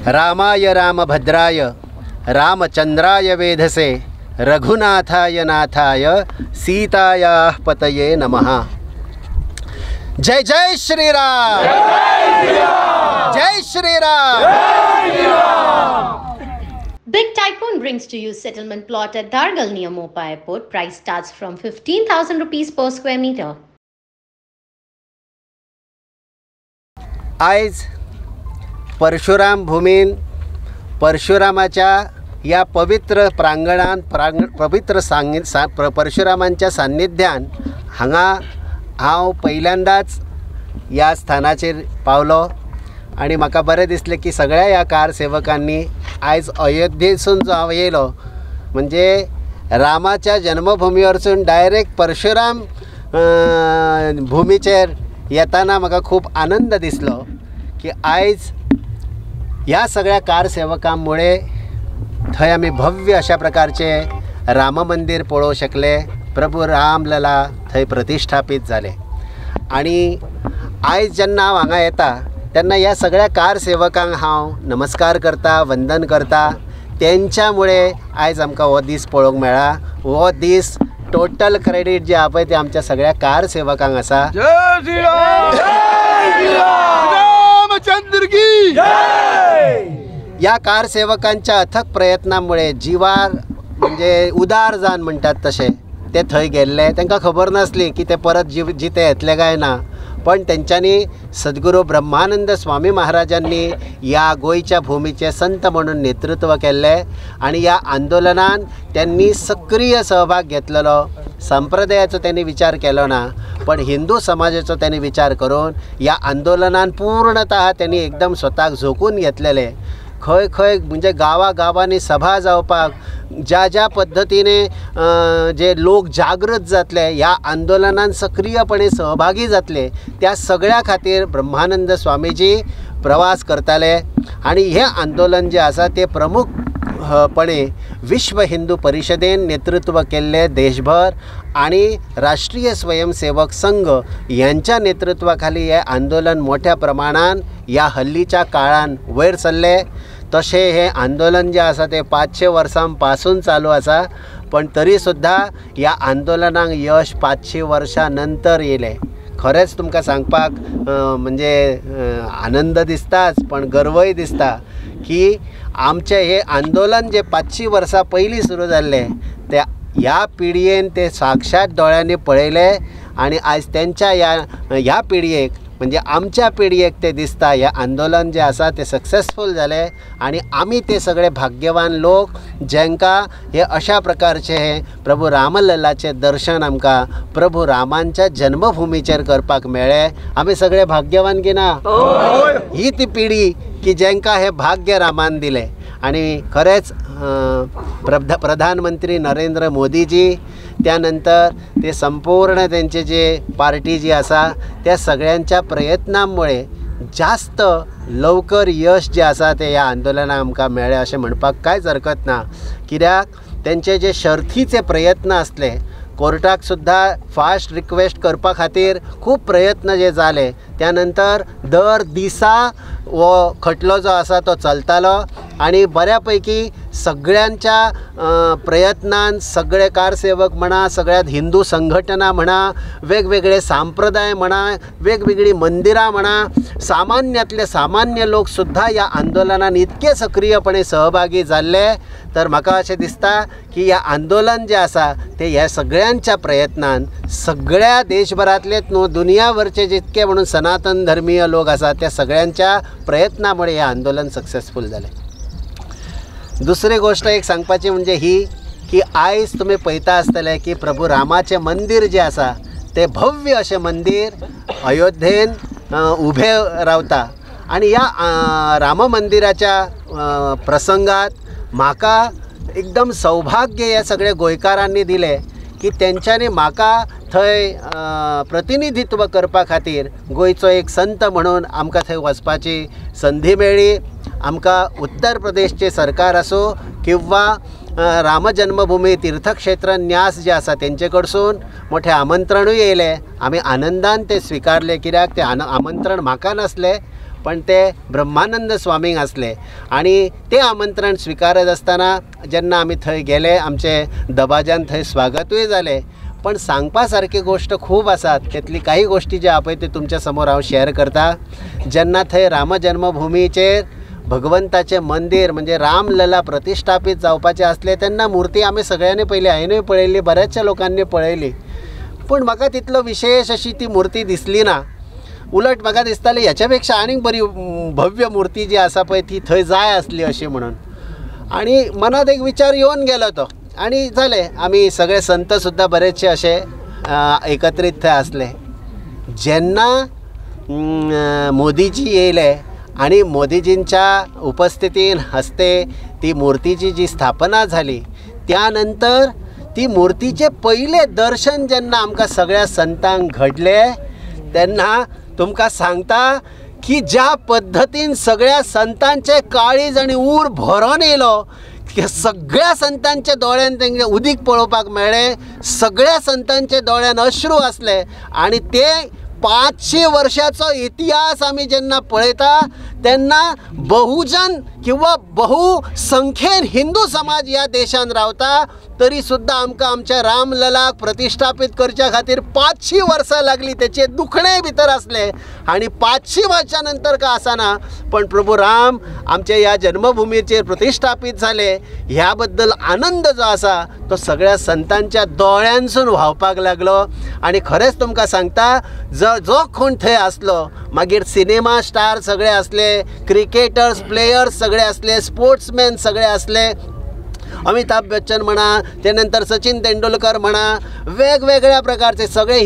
रामाय रामभद्राय रामचंद्राय वेधसे रघुनाथाय नाथाय सीतायाः पतये नमः। जय जय श्रीराम, जय Shriram. Big Tycoon brings to you settlement plot at Dargal near Mopa Airport. Price starts from 15,000 rupees per square meter. आज परशुराम भूमीन परशुरामाच्या या पवित्र प्रांगणात पवित्र परशुरामांच्या सान्निध्यान हांगा हांव पहिल्यांदाच या स्थानाचेर पावलो आणि म्हाका बरें दिसलें की सगळ्या ह्या कारसेवकांनी आयज अयोध्येसून जो हांव येयलो म्हणजे रामाच्या जन्मभूमीवरसून डायरेक्ट परशुराम भूमीचेर येताना म्हाका खूब आनंद दिसलो की आयज ह्या सगळ्या कारसेवकांमुळे थंय आमी भव्य अशा प्रकारचे राम मंदिर पळोवंक शकले। प्रभू रामलला थंय प्रतिष्ठापीत जाले आणि आयज जेन्ना हांव हांगा येता तेन्ना ह्या सगळ्या कारसेवकांक हांव नमस्कार करता, वंदन करता। तेंच्यामुळे आयज आमकां हो दीस पळोवंक मेळ्ळा। हो दीस टोटल क्रेडीट जे आहा पळय ते आमच्या सगळ्या कारसेवकांक आसा। जय श्रीराम, जय श्रीराम, रामचंद्र की जय। या कारसेवकांच्या अथक प्रयत्नामुळे जिवार म्हणजे उदार जावन म्हणटात तशे ते थंय गेल्ले। तांकां खबर नासली की ते परत जिते येतले काय ना, पण तेंच्यांनी सद्गुरू ब्रह्मानंद स्वामी महाराजांनी या गोंयच्या भूमीचे संत म्हणून नेतृत्व केल्लें आणि या आंदोलनान त्यांनी सक्रिय सहभाग घेतलेलो। संप्रदायाचो त्यांनी विचार केलो ना, पण हिंदू समाजाचो त्यांनी विचार करून या आंदोलनान पूर्णतः त्यांनी एकदम स्वताक झोकून घेतलेले। खंय खंय म्हणजे गांवांनी सभा जावपाक ज्या ज्या पद्धतीने जे लोक जागृत जातले, ह्या आंदोलनान सक्रियपणे सहभागी जातले, त्या सगळ्या खातीर ब्रह्मानंद स्वामीजी प्रवास करताले आणि हे आंदोलन जे आसा ते प्रमुखपणे विश्व हिंदू परिषदेन नेतृत्व केल्ले देशभर आणि राष्ट्रीय स्वयंसेवक संघ यांच्या नेतृत्वाखाली हे आंदोलन मोठ्या प्रमाणात या हल्लीच्या काळान वयर सरले। तशे हे आंदोलन जे आसा ते 500 वर्सां पासून चालू आसा, पण तरी सुद्धा या आंदोलनाक यश 500 वर्सां नंतर येयलें। खरेंच तुमकां सांगपाक म्हणजे आनंद दिसताच, पण गर्वय दिसता की आमचे हे आंदोलन जे 500 वर्सां पयलीं सुरू जाल्लें ते ह्या पिडयेन ते साक्षात दोळ्यांनी पळयले आणि आज त्यांच्या ह्या पिडयेक म्हणजे आमच्या पिडयेक ते दिसता हे आंदोलन जे आसा ते सक्सेसफूल जाले आणि आमी ते सगळे भाग्यवान लोक जेंकां हे अशा प्रकारचे हे प्रभू रामललाचे दर्शन आमकां प्रभू रामांच्या जन्मभूमीचेर करपाक मेळ्ळे। आमी सगळे भाग्यवान की ना? ही ती पिढी की जेंकां हे भाग्य रामान दिले आणि खरेंच प्रधानमंत्री नरेंद्र मोदीजी त्यानंतर ते संपूर्ण त्यांचे जे पार्टी जी आसा त्या सगळ्यांच्या प्रयत्नांमुळे जास्त लवकर यश जे आसा ते ह्या आंदोलनाक आमकां मेळ्ळें अशें म्हणपाक कांयच हरकत ना। कित्याक तेंचे जे शर्थीचे प्रयत्न आसले, कोर्टाक सुद्धा फास्ट रिक्वेस्ट करपा खातीर खूब प्रयत्न जे जाले, त्यानंतर दर दिसा हो खटलो जो आसा तो चलतालो आणि बऱ्यापैकी सगळ्यांच्या प्रयत्नान सगळे कारसेवक म्हणा, सगळ्यात हिंदू संघटना म्हणा, वेगवेगळे संप्रदाय म्हणा, वेगवेगळी मंदिरां म्हणा, सामान्यातले सामान्य लोक सुद्धा या आंदोलनान इतके सक्रियपणे सहभागी जाल्ले, तर म्हाका अशें दिसता की ह्या आंदोलन जे आसा ते ह्या सगळ्यांच्या प्रयत्नान सगळ्या देशभरातलेच न्हू दुनियाभरचे जितके म्हणून सनातन धर्मीय लोक आसा त्या सगळ्यांच्या प्रयत्नामुळे हे आंदोलन सक्सेसफूल जालें। दुसरी गोष्ट एक सांगपाची म्हणजे ही की आयज तुम्ही पळयता आसतले की प्रभू रामाचे मंदिर जे आसा ते भव्य अशें मंदिर अयोध्येन उभे रावता आणि या राम मंदिराच्या प्रसंगात म्हाका एकदम सौभाग्य या सगळ्या गोंयकारांनी दिले की तेंच्यांनी म्हाका थंय प्रतिनिधित्व करपा खातीर गोंयचो एक संत म्हणून आमकां थंय वचपाची संधी मेळ्ळी। आमकां उत्तर प्रदेशचे सरकार असो किंवा राम जन्मभूमी तीर्थक्षेत्र न्यास जे आसा तेंचे कडसून मोठे आमंत्रणूय येयले। आमी आनंदान ते स्विकारले, कित्याक ते आमंत्रण म्हाका नासले पण ते ब्रह्मानंद स्वामींक आसले आणि ते आमंत्रण स्विकारत असताना जेन्ना आमी थंय गेले आमचे दबाज्यान थंय स्वागतूय जालें. पण सांगपा सारकी गोष्ट खूब आसात. तेतली काही गोष्टी जे आहा पळय ते तुमच्या समोर हांव शेअर करता. जेन्ना थंय राम जन्मभुमीचेर भगवंताचें मंदीर म्हणजे रामलला प्रतिश्ठापीत जावपाचें आसलें तेन्ना मुर्ती आमी सगळ्यांनी पयली हांवेंनूय पळयल्ली, बऱ्याचशा लोकांनी पळयली. पूण म्हाका तितलो विशेश अशी ती मुर्ती दिसली ना. उलट म्हाका दिसताली हेच्या पेक्षा आनीक बरी भव्य मुर्ती जी आसा पळय ती थंय जाय आसली अशी म्हणून. आनी मनात एक विचार येवन गेलो तो आनी जालें. आमी सगळे संत सुद्दां बरेचशे अशे एकत्रीत थंय आसले. जेन्ना मोदीजी येयले आणि मोदीजींच्या उपस्थितीन हस्ते ती मुर्तीची जी स्थापना झाली त्यानंतर ती मुर्तीचे पहिले दर्शन जेन्ना आमकां सगळ्या संतांक घडले तेन्ना तुमकां सांगता की ज्या पद्दतीन सगळ्या संतांचे काळीज आनी उर भरोन येयलो. सगळ्या संतांच्या दोळ्यान तेंगे उदीक पळोवपाक मेळ्ळें. सगळ्या संतांचे दोळ्यान अश्रू आसले आनी ते 500 वर्षाचो इतिहास आमी जेन्ना पळयता तेन्ना बहुजन किंवा बहुसंख्येन हिंदू समाज ह्या देशान रावता तरी सुद्दां आमकां आमच्या रामललाक प्रतिश्ठापीत करच्या खातीर 500 वर्सां लागली. तेचे दुखणेय भितर आसले आनी 500 वर्सां नंतर का आसना पण प्रभू राम आमच्या ह्या जन्मभुमीचेर प्रतिश्ठापीत जाले ह्या बद्दल आनंद जो आसा तो सगळ्या संतांच्या दोळ्यांसून व्हांवपाक लागलो. आनी खरेंच तुमकां सांगता जो कोण थंय आसलो मागीर सिनेमा स्टार सगळे आसले, क्रिकेटर्स प्लेयर्स सगळे आसले, स्पोर्ट्समॅन सगळे आसले, अमिताभ बच्चन म्हणा, त्यानंतर सचिन तेंडुलकर म्हणा, वेगवेगळ्या प्रकारचे सगळे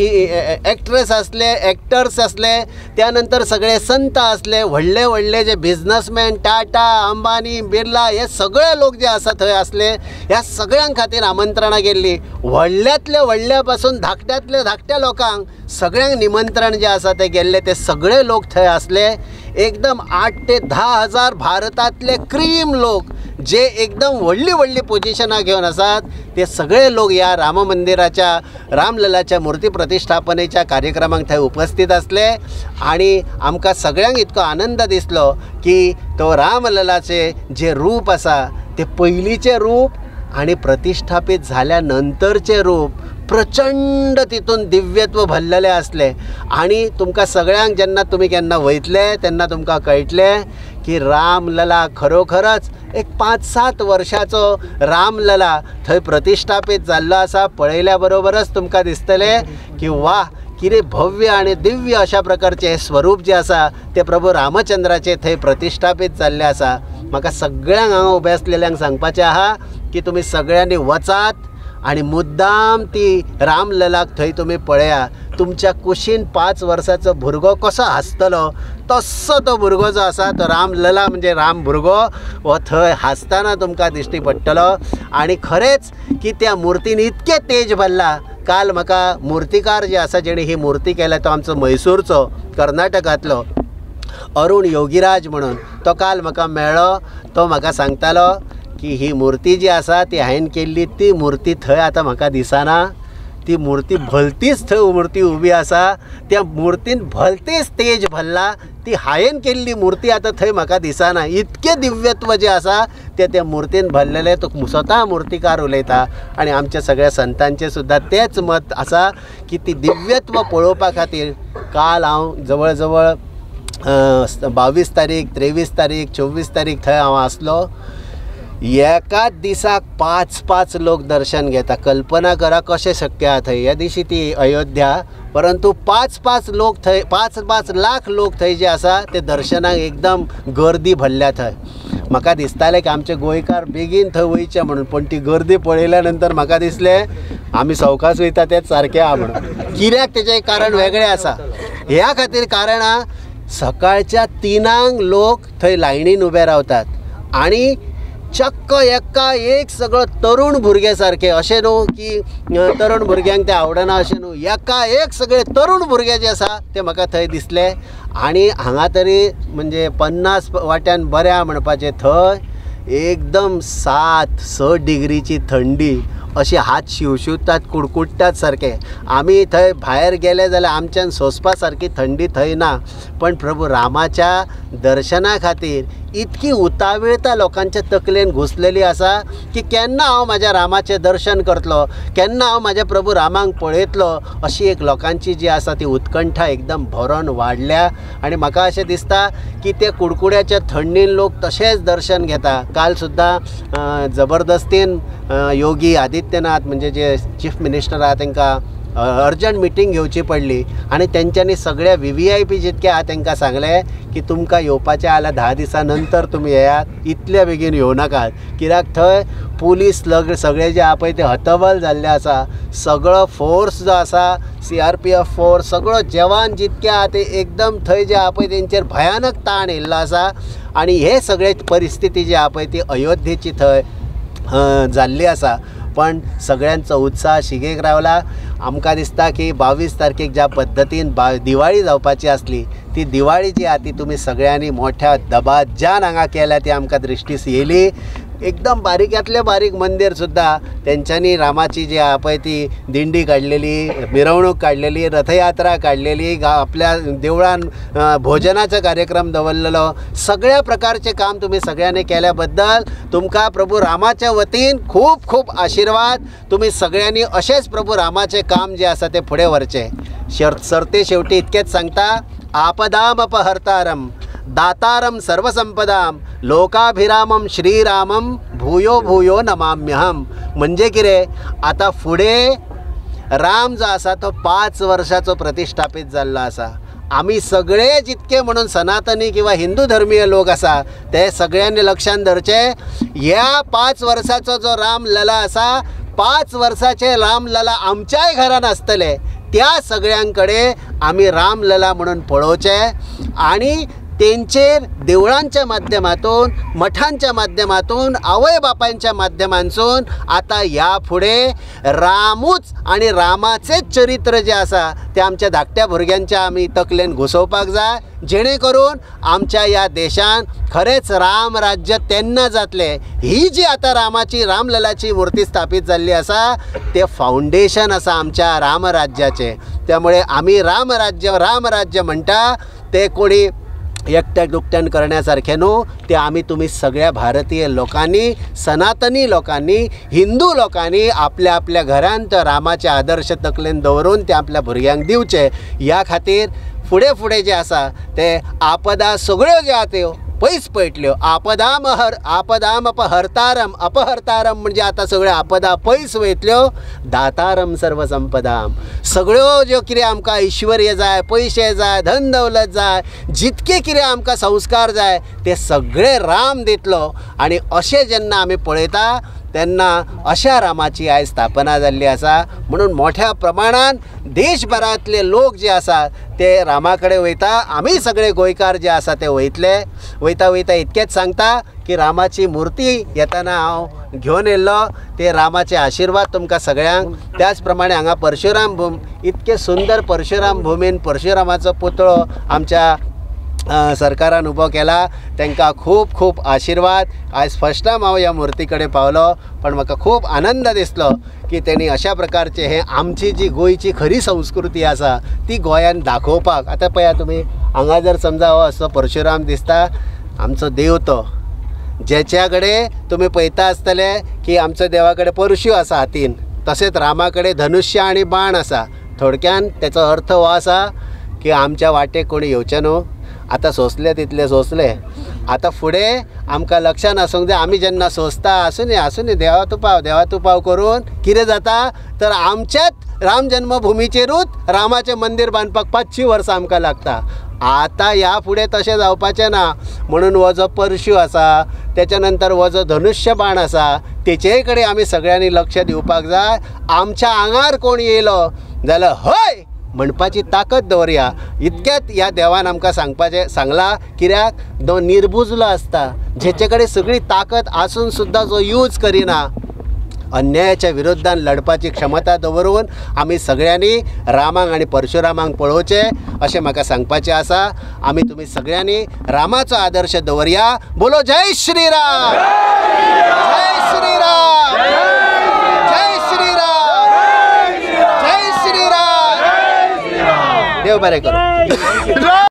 एक्ट्रेस असले, ॲक्टर्स असले, त्यानंतर सगळे संत असले, व्हडले व्हडले जे बिझनसमॅन टाटा, अंबानी, बिर्ला हे सगळे लोक जे आसा थंय असले. ह्या सगळ्यां खातीर आमंत्रणां गेल्ली. व्हडल्यातले व्हडल्या पासून धाकट्यातले धाकट्या लोकांक सगळ्यांक निमंत्रण जे आसा ते गेल्ले. ते सगळे लोक थंय असले. एकदम 8 ते 10 हजार भारतातले क्रीम लोक जे एकदम व्हडली व्हडली पोजिशनां घेवन आसात ते सगळे लोक ह्या राम मंदिराच्या रामललाच्या मूर्ती प्रतिश्ठापनेच्या कार्यक्रमाक थंय उपस्थित असले. आणि आमकां सगळ्यांक इतको आनंद दिसलो की तो रामललाचे जे रूप आसा ते पयलींचें रूप आणि प्रतिष्ठापीत झाल्या नंतरचे रूप प्रचंड तितून दिव्यत्व भरलेले असले. आणि तुमकां सगळ्यांक जेन्ना तुमी केन्ना वयतले तेन्ना तुमकां कळटलें की रामलला खरोखरच एक 5-7 वर्षाचो रामलला थंय प्रतिष्ठापीत जाल्लो आसा. पळयल्या बरोबरच तुमकां दिसतलें की वा कितें भव्य आणि दिव्य अशा प्रकारचे हे स्वरूप जे आसा ते प्रभू रामचंद्राचे थंय प्रतिष्ठापीत जाल्ले आसा. म्हाका सगळ्यांक हांगा उबे आसलेल्यांक सांगपाचें आहा की तुमी सगळ्यांनी वचात आणि मुद्दाम ती रामललाक थंय तुमी पळया. तुमच्या कुशीन 5 वर्साचो भुरगो कसो हांसतलो तस्सो तो भुरगो जो आसा तो रामलला म्हणजे राम भुरगो हो थंय हांसतना तुमकां दिश्टी पडटलो. आणि खरेंच की त्या मुर्तीन इतके तेज भरला. काल म्हाका मुर्तीकार जे आसा जेणे ही मुर्ती केल्या तो आमचो मैसूरचो कर्नाटकांतलो अरुण योगीराज म्हणून तो काल म्हाका मेळ्ळो. तो म्हाका सांगतालो की ही मुर्ती जी आसा ती हांवें केल्ली ती मुर्ती थंय आतां म्हाका दिसना. ती मुर्ती भलतीच थंय मुर्ती उबी आसा. त्या मुर्तीन भलतेच तेज भरला. ती हांवें केल्ली मुर्ती आतां थंय म्हाका दिसना. इतकें दिव्यत्व जे आसा ते त्या मुर्तीन भरलेले तो स्वता मुर्तीकार उलयता. आणि आमच्या सगळ्या संतांचें सुद्दां तेंच मत आसा की ती दिव्यत्व पळोवपा खातीर काल हांव जवळ जवळ 22 तारीख, 23 तारीख, 24 तारीख थंय हांव आसलो. एकाच दिसाक 5-5 लोक दर्शन घेता. कल्पना करा कशें शक्य आहा थंय. ह्या दिवशी ती अयोध्या परंतु 5-5 लोक थंय 5-5 लाख लोक थंय जे आसा ते दर्शनाक एकदम गर्दी भरल्या थंय. म्हाका दिसतालें की आमचे गोंयकार बेगीन थंय वयचे म्हणून. पण ती गर्दी पळयल्या नंतर म्हाका दिसलें आमी सवकास वयता तेच सारकें आहा म्हणून. कित्याक तेचें कारण वेगळें आसा. ह्या खातीर कारण आहा सकाळच्या 3 लोक थंय लायनीन उबे रावतात. आणि चक्क एका एक सगळं तरुण भुरगे सारखे अशें न्हू की तरुण भुरग्यांक ते आवडना अशें न्हू. एका एक सगळे तरुण भुरगे जे आसा ते म्हाका थंय दिसले. आणि हांगा तरी म्हणजे 50 वाट्यान बऱ्या म्हणपाचें थंय एकदम 7-6 डिग्रीची थंडी. अशी हात शिवशिवतात कुडकुडटात सारके. आमी थंय भायर गेले जाल्यार आमच्यान सोंसपा सारकी थंडी थंय ना, पण प्रभू रामाच्या दर्शना खातीर इतकी उताविळता लोकांच्या तकलेन घुसलेली आसा की केन्ना हांव म्हाज्या रामाचें दर्शन करतलो, केन्ना हांव म्हाज्या प्रभू रामांक पळयतलो, अशी एक लोकांची जी आसा ती उत्कंठा एकदम भरोन वाडल्या. आनी म्हाका अशें दिसता की ते कुडकुड्याच्या थंडीन लोक तशेंच दर्शन घेता. काल सुद्दां जबरदस्तीन योगी आदित्यनाथ म्हणजे जे चीफ मिनिस्टर आहा तांकां अर्जंट मिटींग घेवची पडली आनी तेंच्यांनी सगळ्या VVIP जितके आहा तांकां सांगलें की तुमकां येवपाचें जाल्यार 10 दिसां नंतर तुमी येयात, इतल्या बेगीन येवं नाकात. कित्याक थंय पुलीस सगळे जे आहा पळय ते हतबल जाल्ले आसा. सगळो फोर्स जो आसा CRPF फोर्स सगळो जवान जितके आहा ते एकदम थंय जे आहा पळय तेंचेर भयानक ताण येयल्लो आसा. आनी हे सगळे परिस्थिती जी आहा पळय ती अयोध्येची थंय जाल्ली आसा. पण सगळ्यांचो उत्साह शिगेक रावला. आमकां दिसता की 22 तारखेक ज्या पद्दतीन दिवाळी जावपाची आसली ती दिवाळी जी आहा ती तुमी सगळ्यांनी मोठ्या दबाज्यान हांगा केल्या ती आमकां दृश्टीस येयली. एकदम बारीक्यांतले बारीक मंदिर सुद्दां तेंच्यांनी रामाची जी आहा पळय ती दिंडी काडलेली, मिरवणूक काडलेली, रथयात्रा काडलेली, आपल्या देवळान भोजनाचो कार्यक्रम दवरलेलो. सगळ्या प्रकारचे काम तुम्ही सगळ्यांनी केल्या बद्दल तुमकां प्रभू रामाच्या वतीन खूब खूब आशिर्वाद. तुम्ही सगळ्यांनी अशेंच प्रभू रामाचें काम जे आसा तें फुडें व्हरचें. सरते शेवटी इतकेंच सांगता, आपदाम अपहर्तारम दातारम सर्वसंपदाम लोकाभिरामम श्रीरामम भूयो भूयो नमाम्यहम. म्हणजे कितें, आता फुडें राम जो आसा तो 5 वर्साचो प्रतिष्ठापीत जाल्लो आसा. आमी सगळे जितके म्हणून सनातनी किंवा हिंदू धर्मीय लोक आसा ते सगळ्यांनी लक्षात धरचे, ह्या 5 वर्साचो जो राम लला आसा 5 वर्साचे राम लला आमच्याय घरान आसतले. त्या सगळ्यांकडे आमी रामलला म्हणून पळोवचे आणि तेंचेर देवळांच्या माध्यमातून, मठांच्या माध्यमातून, आवय बापांच्या माध्यमांतून आता ह्या फुडें रामूच आणि रामाचेच चरित्र जे आसा ते आमच्या धाकट्या भुरग्यांच्या आमी तकलेन घुसोवपाक जाय, जेणे करून आमच्या ह्या देशान खरेंच राम राज्य तेन्ना जातलें. ही जी आता रामाची रामललाची मूर्ती स्थापीत जाल्ली आसा ते फाउंडेशन आसा आमच्या रामराज्याचें. त्यामुळे आमी रामराज्य म्हणटा ते कोणी एकट्याक दुकट्यान करण्यासारखे न्हू, ते आमी तुम्ही सगळ्या भारतीय लोकांनी, सनातनी लोकांनी, हिंदू लोकांनी आपल्या आपल्या घरांत रामाचे आदर्श तकलेन दवरून ते आपल्या भुरग्यांक दिवचे. ह्या खातीर फुडें जे आसा ते आपदा सगळ्यो ज्यो आहा त्यो पयस पळटल्यो. आपदाम अपहर्तारम म्हणजे आता सगळ्यो आपदा पयस वयतल्यो. दातारम सर्वसंपदाम, सगळ्यो ज्यो कितें आमकां ऐश्वर्य जाय, पयशे जाय, धन दौलत जाय, जितके कितें आमकां संस्कार जाय ते सगळे राम दितलो. आणि अशें जेन्ना आमी पळयता तेन्ना अशा रामाची आयज स्थापना जाल्ली आसा. म्हणून मोठ्या प्रमाणात देशभरातले लोक जे आसा ते रामा कडेन वयता. आमी सगळे गोंयकार जे आसा ते वयता इतकेंच सांगता की रामाची मुर्ती येताना हांव घेवन येयल्लो, ते रामाचे आशिर्वाद तुमकां सगळ्यांक. त्याच प्रमाणे हांगा परशुराम भूम, इतके सुंदर परशुराम भुमीन परशुरामाचो पुतळो आमच्या सरकारान उबो केला. तांकां खूब खूब आशिर्वाद. आज फर्स्ट टायम हांव ह्या मुर्ती कडेन पावलो, पण म्हाका खूब आनंद दिसलो की तेणी अशा प्रकारचे हे आमची जी गोंयची खरी संस्कृती आसा ती गोंयान दाखोवपाक. आतां पळया तुमी हांगा जर समजा हो असो परशुराम दिसता, आमचो देव तो, जेच्या कडेन तुमी पळयता आसतले की आमच्या देवा कडेन परशू आसा हातीन, तशेंच रामा कडेन धनुष्य आनी बाण आसा. थोडक्यान तेचो अर्थ हो आसा की आमच्या वाटेक कोणी येवचें न्हू. आता सोंसले तितले सोंसले. आता फुडें आमकां लक्षान आसूंक जाय, आमी जेन्ना सोंसता आसूं न्ही देवा तूं पाव करून कितें जाता तर आमच्याच राम जन्मभुमीचेरूच रामाचें मंदीर बांदपाक 500 वर्सां आमकां लागता. आता ह्या फुडें तशें जावपाचें ना. म्हणून हो जो परशू आसा, त्याच्या नंतर हो जो धनुष्य बाण आसा, तेचे कडेन आमी सगळ्यांनी लक्ष दिवपाक जाय. आमच्या आंगार कोण येयलो जाल्यार हय म्हणपाची ताकद दवरया. इतकेंच ह्या देवान आमकां सांगला. कित्याक तो निर्बुजलो आसता, जेचे कडेन सगळी ताकद आसून सुद्दां जो यूज करिना, अन्यायाच्या विरोधान लढपाची क्षमता दवरून आमी सगळ्यांनी रामाक आणि परशुरामांक पळोवचे अशें म्हाका सांगपाचें आसा. आमी तुमी सगळ्यांनी रामाचो आदर्श दवरया. बोलो जय श्रीराम, जय श्रीराम, जय श्री देव बरें करूं.